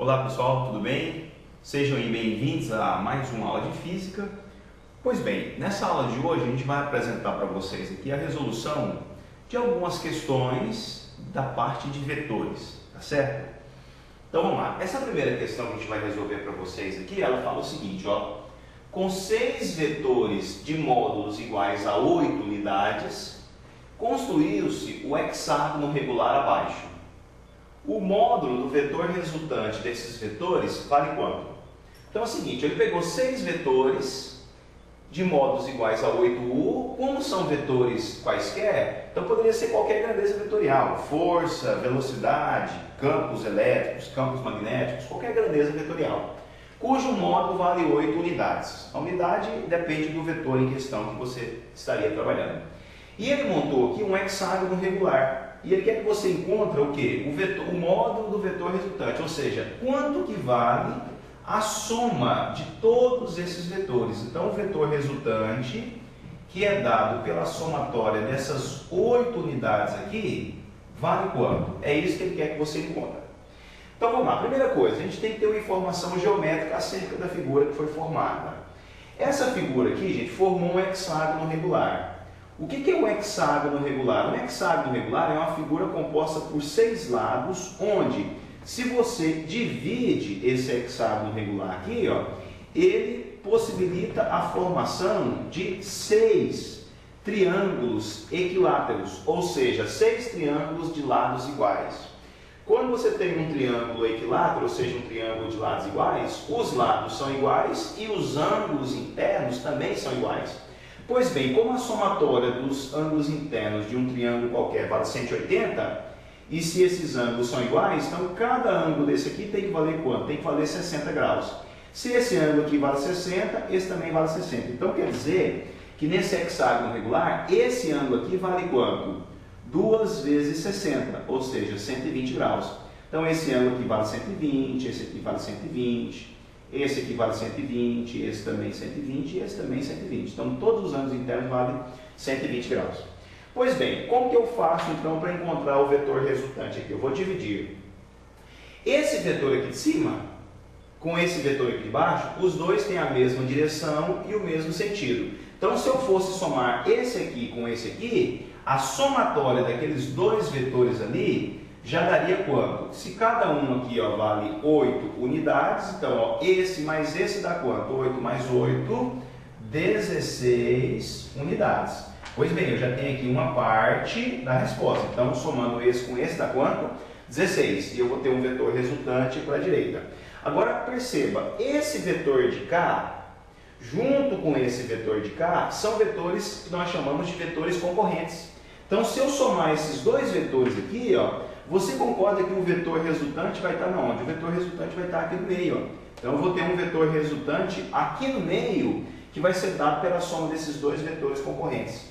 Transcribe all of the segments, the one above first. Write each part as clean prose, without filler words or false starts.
Olá pessoal, tudo bem? Sejam bem-vindos a mais uma aula de Física. Pois bem, nessa aula de hoje a gente vai apresentar para vocês aqui a resolução de algumas questões da parte de vetores, tá certo? Então vamos lá, essa primeira questão que a gente vai resolver para vocês aqui, ela fala o seguinte, ó. Com 6 vetores de módulos iguais a 8 unidades, construiu-se o hexágono regular abaixo. O módulo do vetor resultante desses vetores vale quanto? Então é o seguinte, ele pegou 6 vetores de módulos iguais a 8U, como são vetores quaisquer, então poderia ser qualquer grandeza vetorial, força, velocidade, campos elétricos, campos magnéticos, qualquer grandeza vetorial, cujo módulo vale 8 unidades. A unidade depende do vetor em questão que você estaria trabalhando. E ele montou aqui um hexágono regular. E ele quer que você encontre o quê? O módulo do vetor resultante, ou seja, quanto que vale a soma de todos esses vetores. Então, o vetor resultante, que é dado pela somatória dessas 8 unidades aqui, vale quanto? É isso que ele quer que você encontre. Então, vamos lá. Primeira coisa, a gente tem que ter uma informação geométrica acerca da figura que foi formada. Essa figura aqui, gente, formou um hexágono regular. O que é um hexágono regular? Um hexágono regular é uma figura composta por 6 lados, onde, se você divide esse hexágono regular aqui, ó, ele possibilita a formação de 6 triângulos equiláteros, ou seja, 6 triângulos de lados iguais. Quando você tem um triângulo equilátero, ou seja, um triângulo de lados iguais, os lados são iguais e os ângulos internos também são iguais. Pois bem, como a somatória dos ângulos internos de um triângulo qualquer vale 180, e se esses ângulos são iguais, então cada ângulo desse aqui tem que valer quanto? Tem que valer 60 graus. Se esse ângulo aqui vale 60, esse também vale 60. Então quer dizer que nesse hexágono regular, esse ângulo aqui vale quanto? 2 vezes 60, ou seja, 120 graus. Então esse ângulo aqui vale 120, esse aqui vale 120... Esse aqui vale 120, esse também 120 e esse também 120. Então, todos os ângulos internos valem 120 graus. Pois bem, como que eu faço, então, para encontrar o vetor resultante aqui? Eu vou dividir esse vetor aqui de cima com esse vetor aqui de baixo. Os dois têm a mesma direção e o mesmo sentido. Então, se eu fosse somar esse aqui com esse aqui, a somatória daqueles dois vetores ali já daria quanto? Se cada um aqui, ó, vale 8 unidades, então ó, esse mais esse dá quanto? 8 mais 8, 16 unidades. Pois bem, eu já tenho aqui uma parte da resposta. Então, somando esse com esse dá quanto? 16. E eu vou ter um vetor resultante para a direita. Agora, perceba, esse vetor de cá, junto com esse vetor de cá, são vetores que nós chamamos de vetores concorrentes. Então, se eu somar esses dois vetores aqui, ó, você concorda que o vetor resultante vai estar onde? O vetor resultante vai estar aqui no meio. Ó. Então, eu vou ter um vetor resultante aqui no meio, que vai ser dado pela soma desses dois vetores concorrentes.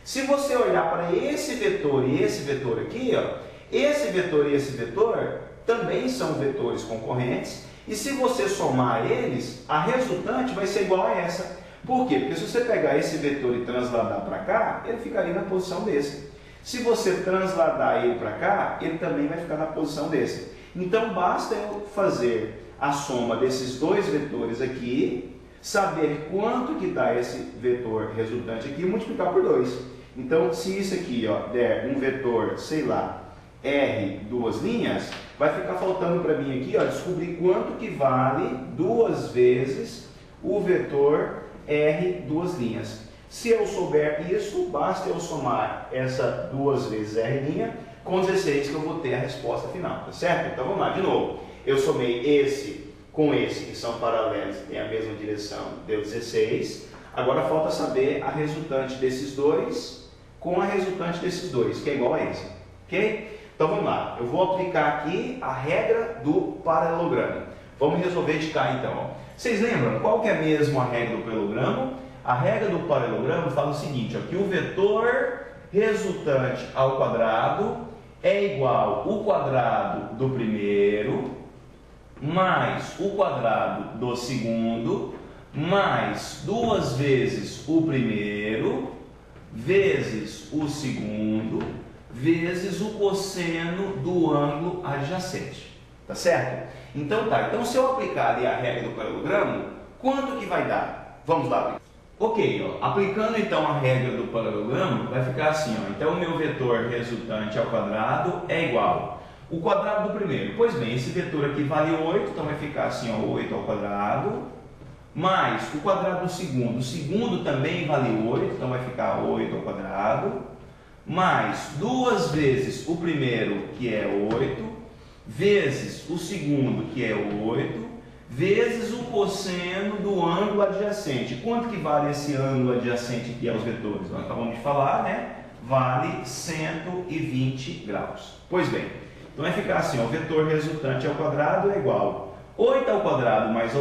Se você olhar para esse vetor e esse vetor aqui, ó, esse vetor e esse vetor também são vetores concorrentes. E se você somar eles, a resultante vai ser igual a essa. Por quê? Porque se você pegar esse vetor e transladar para cá, ele ficaria na posição desse. Se você transladar ele para cá, ele também vai ficar na posição desse. Então, basta eu fazer a soma desses dois vetores aqui, saber quanto que dá esse vetor resultante aqui e multiplicar por 2. Então, se isso aqui, ó, der um vetor, sei lá, R, 2 linhas, vai ficar faltando para mim aqui, ó, descobrir quanto que vale 2 vezes o vetor R, 2 linhas. Se eu souber isso, basta eu somar essa 2 vezes R' com 16 que eu vou ter a resposta final, tá certo? Então vamos lá, de novo. Eu somei esse com esse, que são paralelos, que têm a mesma direção, deu 16. Agora falta saber a resultante desses dois com a resultante desses dois, que é igual a esse, ok? Então vamos lá, eu vou aplicar aqui a regra do paralelogramo. Vamos resolver de cá então. Ó. Vocês lembram qual que é mesmo a regra do paralelogramo? A regra do paralelogramo fala o seguinte, ó, que o vetor resultante ao quadrado é igual ao quadrado do primeiro, mais o quadrado do segundo, mais 2 vezes o primeiro, vezes o segundo, vezes o cosseno do ângulo adjacente. Tá certo? Então tá, então se eu aplicar ali a regra do paralelogramo, quanto que vai dar? Vamos lá. Ok, ó, aplicando então a regra do paralelogramo, vai ficar assim, ó, então o meu vetor resultante ao quadrado é igual o quadrado do primeiro. Pois bem, esse vetor aqui vale 8, então vai ficar assim, ó, 8 ao quadrado, mais o quadrado do segundo. O segundo também vale 8, então vai ficar 8 ao quadrado, mais 2 vezes o primeiro, que é 8, vezes o segundo, que é 8, vezes o cosseno do ângulo adjacente. Quanto que vale esse ângulo adjacente aqui aos vetores? Nós acabamos de falar, né? Vale 120 graus. Pois bem, então vai ficar assim, ó, o vetor resultante ao quadrado é igual 8 ao quadrado mais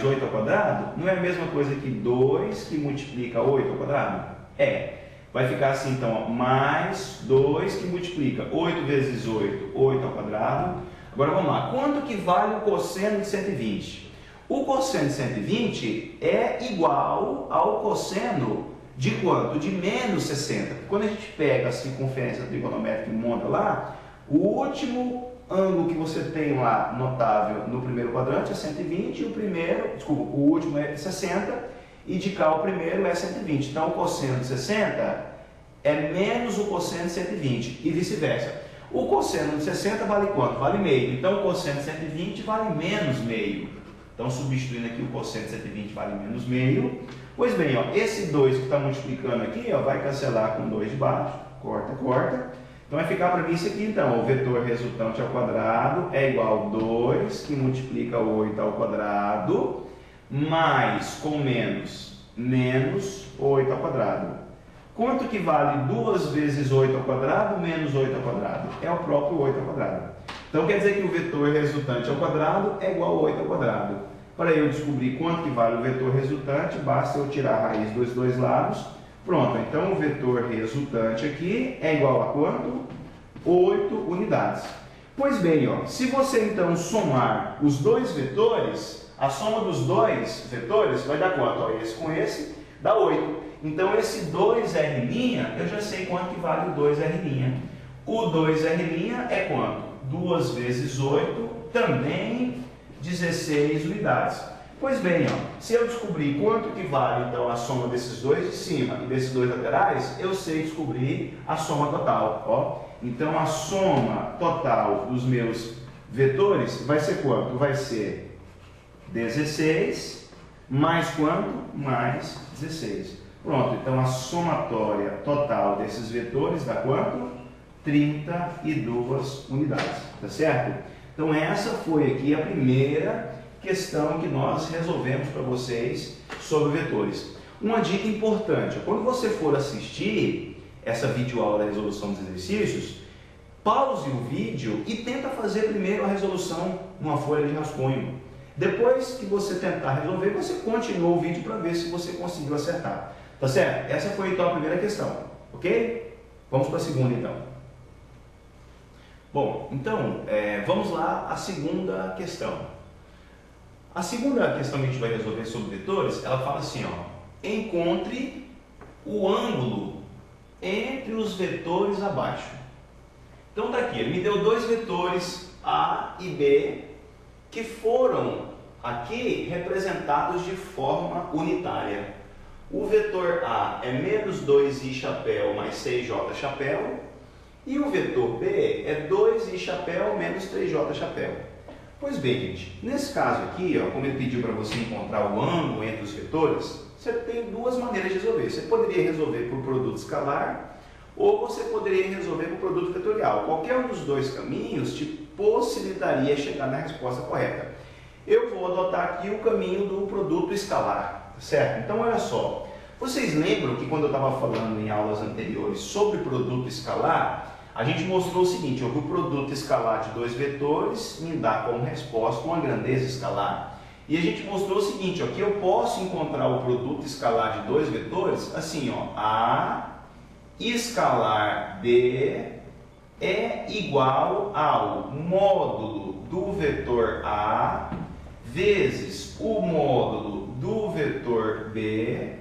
8 ao quadrado, não é a mesma coisa que 2 que multiplica 8 ao quadrado? É. Vai ficar assim, então, ó, mais 2 que multiplica 8 vezes 8, 8 ao quadrado. Agora vamos lá, quanto que vale o cosseno de 120? O cosseno de 120 é igual ao cosseno de quanto? De menos 60. Quando a gente pega a circunferência trigonométrica e monta lá, o último ângulo que você tem lá notável no primeiro quadrante é 120, o último é 60, e de cá o primeiro é 120. Então o cosseno de 60 é menos o cosseno de 120 e vice-versa. O cosseno de 60 vale quanto? Vale meio. Então o cosseno de 120 vale menos meio. Então substituindo aqui o cosseno de 120 vale menos meio. Pois bem, ó, esse 2 que está multiplicando aqui, ó, vai cancelar com 2 de baixo. Corta, corta. Então vai ficar para mim isso aqui, então. O vetor resultante ao quadrado é igual a 2, que multiplica 8 ao quadrado, mais com menos 8 ao quadrado. Quanto que vale 2 vezes 8 ao quadrado menos 8 ao quadrado? É o próprio 8 ao quadrado. Então quer dizer que o vetor resultante ao quadrado é igual a 8 ao quadrado. Para eu descobrir quanto que vale o vetor resultante, basta eu tirar a raiz dos dois lados. Pronto, então o vetor resultante aqui é igual a quanto? 8 unidades. Pois bem, ó, se você então somar os dois vetores, a soma dos dois vetores vai dar quanto? Ó, esse com esse dá 8. Então esse 2R', eu já sei quanto que vale o 2R'. O 2R' é quanto? 2 vezes 8, também 16 unidades. Pois bem, ó, se eu descobrir quanto que vale então a soma desses dois de cima e desses dois laterais, eu sei descobrir a soma total. Ó. Então a soma total dos meus vetores vai ser quanto? Vai ser 16 mais quanto? Mais 16. Pronto, então a somatória total desses vetores dá quanto? 32 unidades, tá certo? Então essa foi aqui a primeira questão que nós resolvemos para vocês sobre vetores. Uma dica importante, quando você for assistir essa videoaula da resolução dos exercícios, pause o vídeo e tenta fazer primeiro a resolução numa folha de rascunho. Depois que você tentar resolver, você continua o vídeo para ver se você conseguiu acertar. Tá certo? Essa foi então a primeira questão, ok? Vamos para a segunda então. Bom, então, vamos lá à segunda questão. A segunda questão que a gente vai resolver sobre vetores, ela fala assim, ó, encontre o ângulo entre os vetores abaixo. Então tá aqui, ele me deu dois vetores A e B que foram aqui representados de forma unitária. O vetor A é menos 2i chapéu mais 6j chapéu e o vetor B é 2i chapéu menos 3j chapéu. Pois bem, gente, nesse caso aqui, ó, como ele pediu para você encontrar o ângulo entre os vetores, você tem duas maneiras de resolver. Você poderia resolver por produto escalar ou você poderia resolver por produto vetorial. Qualquer um dos dois caminhos te possibilitaria chegar na resposta correta. Eu vou adotar aqui o caminho do produto escalar, certo? Então, olha só. Vocês lembram que quando eu estava falando em aulas anteriores sobre produto escalar, a gente mostrou o seguinte, ó, que o produto escalar de dois vetores me dá como resposta uma grandeza escalar. E a gente mostrou o seguinte, ó, que eu posso encontrar o produto escalar de dois vetores assim, ó, A escalar B é igual ao módulo do vetor A vezes o módulo do vetor B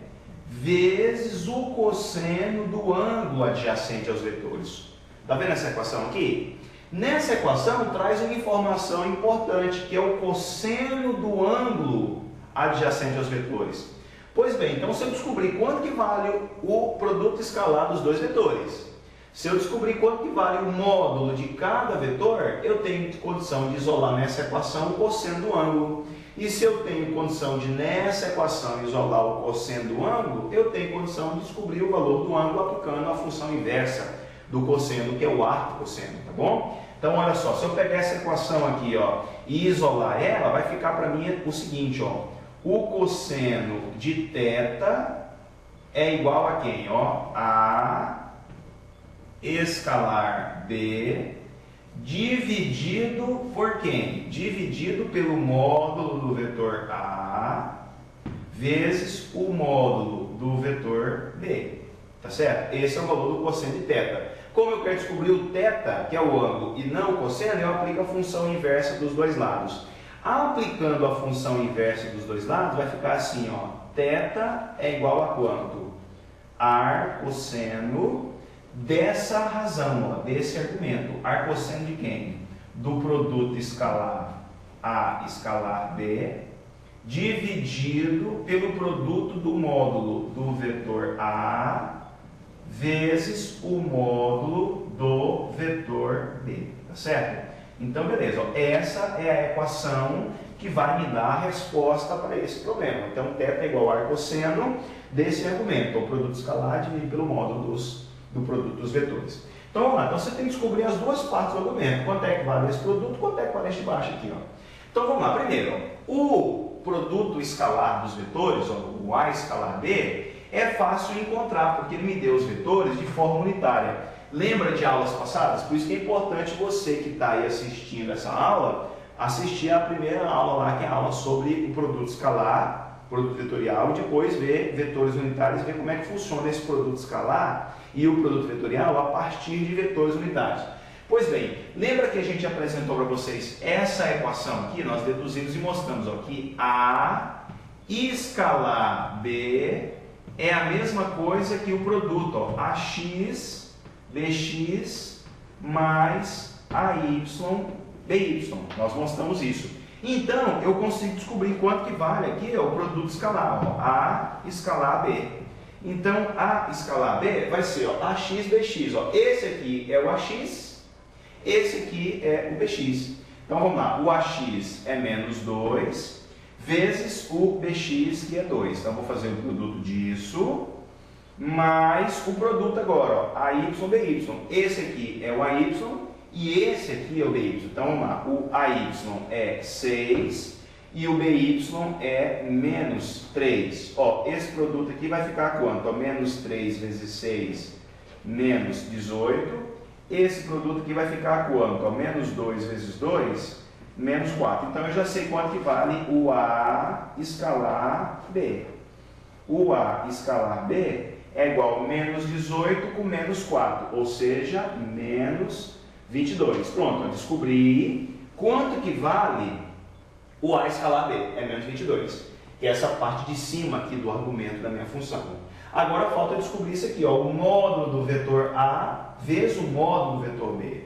vezes o cosseno do ângulo adjacente aos vetores. Está vendo essa equação aqui? Nessa equação traz uma informação importante, que é o cosseno do ângulo adjacente aos vetores. Pois bem, então se eu descobrir quanto que vale o produto escalar dos dois vetores, se eu descobrir quanto que vale o módulo de cada vetor, eu tenho condição de isolar nessa equação o cosseno do ângulo. E se eu tenho condição de, nessa equação, isolar o cosseno do ângulo, eu tenho condição de descobrir o valor do ângulo aplicando a função inversa do cosseno, que é o arco cosseno, tá bom? Então, olha só, se eu pegar essa equação aqui, ó, e isolar ela, vai ficar para mim o seguinte, ó, o cosseno de θ é igual a quem? Ó, a escalar B dividido por quem? Dividido pelo módulo do vetor A vezes o módulo do vetor B, tá certo? Esse é o valor do cosseno de θ. Como eu quero descobrir o θ, que é o ângulo, e não o cosseno, eu aplico a função inversa dos dois lados. Aplicando a função inversa dos dois lados, vai ficar assim, ó, θ é igual a quanto? Ar cosseno dessa razão, ó, desse argumento. Ar cosseno de quem? Do produto escalar A escalar B, dividido pelo produto do módulo do vetor A vezes o módulo do vetor B, tá certo? Então, beleza, ó, essa é a equação que vai me dar a resposta para esse problema. Então, θ é igual a ar cosseno desse argumento, o produto escalar dividido pelo módulo do produto dos vetores. Então, vamos lá, então você tem que descobrir as duas partes do argumento, quanto é que vale esse produto, quanto é que vale este de baixo aqui, ó. Então, vamos lá, primeiro, ó, o produto escalar dos vetores, ó, o A escalar B, é fácil encontrar, porque ele me deu os vetores de forma unitária. Lembra de aulas passadas? Por isso que é importante você que está aí assistindo essa aula, assistir a primeira aula lá, que é a aula sobre o produto escalar, produto vetorial, e depois ver vetores unitários e ver como é que funciona esse produto escalar e o produto vetorial a partir de vetores unitários. Pois bem, lembra que a gente apresentou para vocês essa equação aqui? Nós deduzimos e mostramos ó, que A escalar B é a mesma coisa que o produto, ó, AX, BX mais AY, BY. Nós mostramos isso. Então, eu consigo descobrir quanto que vale aqui ó, o produto escalar, ó, A escalar B. Então, A escalar B vai ser ó, AX, BX. Ó. Esse aqui é o AX, esse aqui é o BX. Então, vamos lá. O AX é menos 2 vezes o BX, que é 2. Então, vou fazer o produto disso, mais o produto agora, ó, AY, BY. Esse aqui é o AY e esse aqui é o BY. Então, vamos lá. O AY é 6 e o BY é menos 3. Ó, esse produto aqui vai ficar quanto? Ó, menos 3 vezes 6, menos 18. Esse produto aqui vai ficar quanto? Ó, menos 2 vezes 2, menos 4. Então, eu já sei quanto que vale o A escalar B. O A escalar B é igual a menos 18 com menos 4, ou seja, menos 22. Pronto, eu descobri quanto que vale o A escalar B. É menos 22, que é essa parte de cima aqui do argumento da minha função. Agora falta descobrir isso aqui, ó, o módulo do vetor A vezes o módulo do vetor B.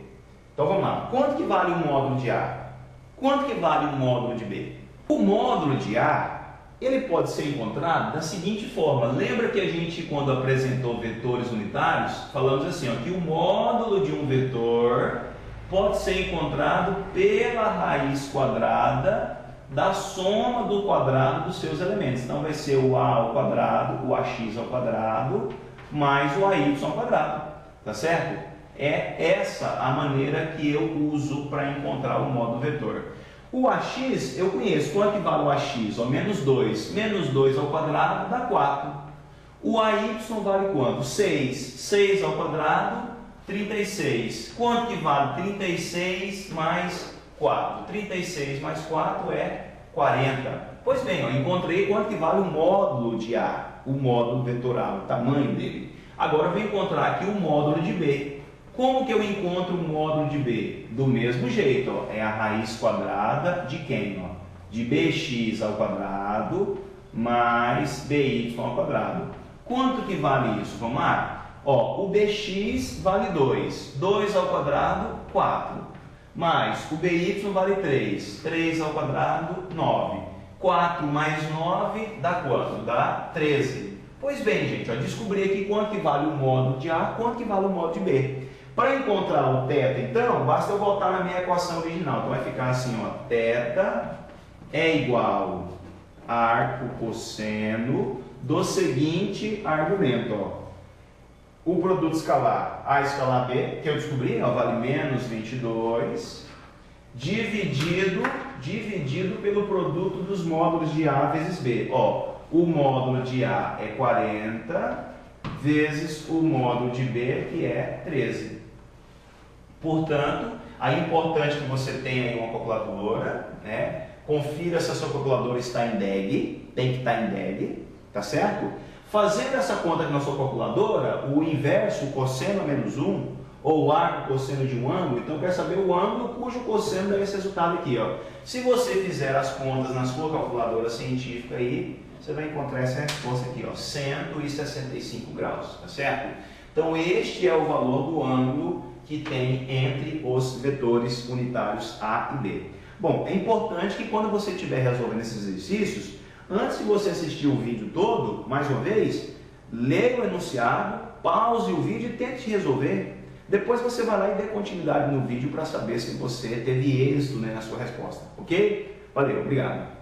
Então, vamos lá. Quanto que vale o módulo de A? Quanto que vale o módulo de B? O módulo de A, ele pode ser encontrado da seguinte forma. Lembra que a gente, quando apresentou vetores unitários, falamos assim, ó, que o módulo de um vetor pode ser encontrado pela raiz quadrada da soma do quadrado dos seus elementos. Então, vai ser o A ao quadrado, o AX ao quadrado, mais o AY ao quadrado. Tá certo? É essa a maneira que eu uso para encontrar o módulo vetor. O AX, eu conheço. Quanto que vale o AX? Ó, menos 2. Menos 2 ao quadrado dá 4. O AY vale quanto? 6. 6 ao quadrado, 36. Quanto que vale 36 mais 4? 36 mais 4 é 40. Pois bem, eu encontrei quanto que vale o módulo de A, o módulo vetoral, o tamanho dele. Agora eu vou encontrar aqui o módulo de B. Como que eu encontro o módulo de B? Do mesmo jeito, ó, é a raiz quadrada de quem? Ó? De bx ao quadrado mais by ao quadrado. Quanto que vale isso? Vamos lá? Ó, o bx vale 2. 2 ao quadrado, 4. mais o BY vale 3. 3 ao quadrado, 9. 4 mais 9 dá quanto? Dá 13. Pois bem, gente, ó, descobri aqui quanto que vale o módulo de A, quanto que vale o módulo de B. Para encontrar o θ, então, basta eu voltar na minha equação original. Então vai ficar assim, ó, θ é igual a arco cosseno do seguinte argumento, ó. O produto escalar A escalar B, que eu descobri, ó, vale menos 22, dividido pelo produto dos módulos de A vezes B. Ó, o módulo de A é 40 vezes o módulo de B, que é 13. Portanto, é importante que você tenha aí uma calculadora, né? Confira se a sua calculadora está em DEG, tem que estar em DEG, tá certo? Fazendo essa conta aqui na sua calculadora, o inverso, o cosseno a menos 1, ou o arco cosseno de um ângulo, então eu quero saber o ângulo cujo cosseno dá esse resultado aqui, ó. Se você fizer as contas na sua calculadora científica aí, você vai encontrar essa resposta aqui, ó, 165 graus, tá certo? Então este é o valor do ângulo que tem entre os vetores unitários A e B. Bom, é importante que quando você estiver resolvendo esses exercícios, antes de você assistir o vídeo todo, mais uma vez, leia o enunciado, pause o vídeo e tente resolver. Depois você vai lá e dê continuidade no vídeo para saber se você teve êxito, né, na sua resposta. Ok? Valeu, obrigado.